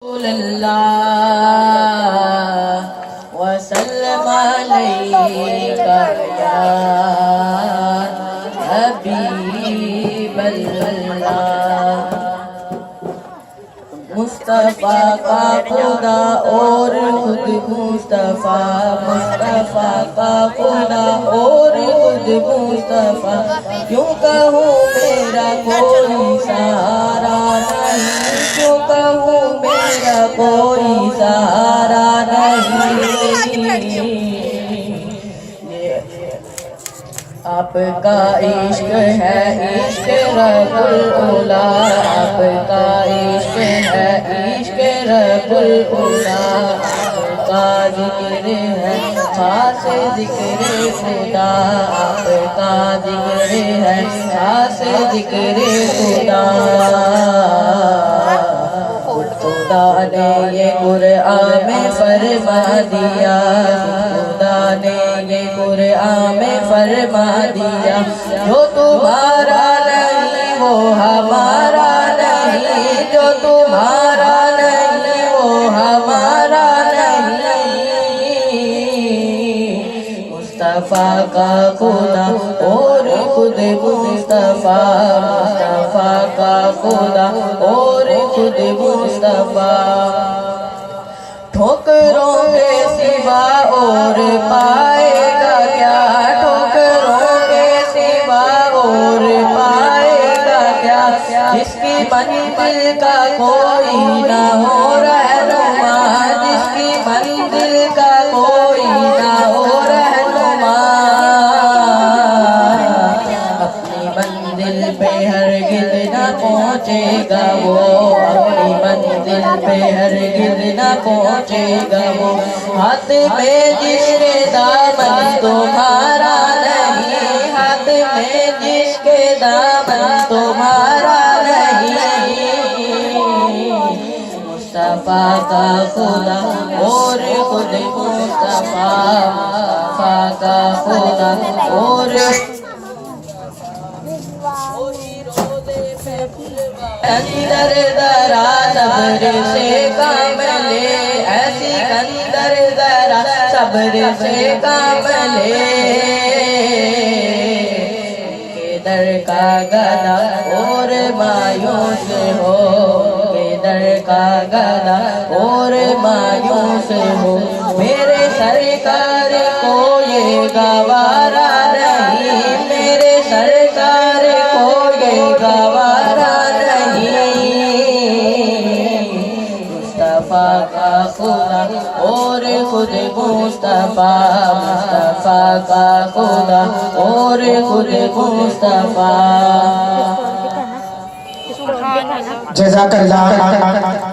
اللہ وسلم علیک یا حبیب اللہ۔ مصطفیٰ کا خدا اور خود مصطفیٰ، مصطفیٰ کا خدا اور خود مصطفیٰ، کیوں کہوں میرا کوئی سہارا نہیں، کیوں کہوں میرا کوئی سہارا نہیں۔ آپ کا عشق ہے عشق رب العلا، آپ کا عشق ہے عشق رب العلا، آپ کا ذکر ہے خاص ذکر خدا، آپ کا ذکر ہے خاص ذکر خدا۔ خدا نے یہ قرآن میں فرما دیا، خدا نے یہ قرآن میں فرما دیا، جو تمہارا نہیں وہ ہمارا نہیں، جو تمہارا نہیں وہ ہمارا نہیں۔ مصطفیٰ کا خدا اور خود مصطفیٰ، مصطفیٰ کا خدا اور خود مصطفیٰ، ٹھوکروں کے سوا اور پائے گا کیا، ٹھوکروں کے سوا اور پائے گا کیا، جس کی منزل کا کوئی نہ ہو رہنما، جس کی منزل کا کوئی نہ ہو رہنما، اپنی منزل پہ ہرگز نہ پہنچے گا وہ، اپنی منزل پہ ہرگز نہ پہنچے گا وہ، ہاتھ میں جس کے دامن تمہارا نہیں، ہاتھ میں جس کے دامن تمہارا نہیں۔ مصطفیٰ کا خدا اور خود مصطفیٰ، مصطفیٰ کا خدا اور اندر ذرا صبر سے کام لے، ایسی اندر ذرا صبر سے کام لے، کہ در کا گدا اور مایوس ہو، کہ در کا گدا اور مایوس ہو، میرے سرکار کو یہ گوارا نہیں، میرے سرکار کو یہ گوارا مصطفیٰ کا خدا اور خود مصطفیٰ، مصطفیٰ کا خدا اور خود مصطفیٰ۔ جزاک اللہ۔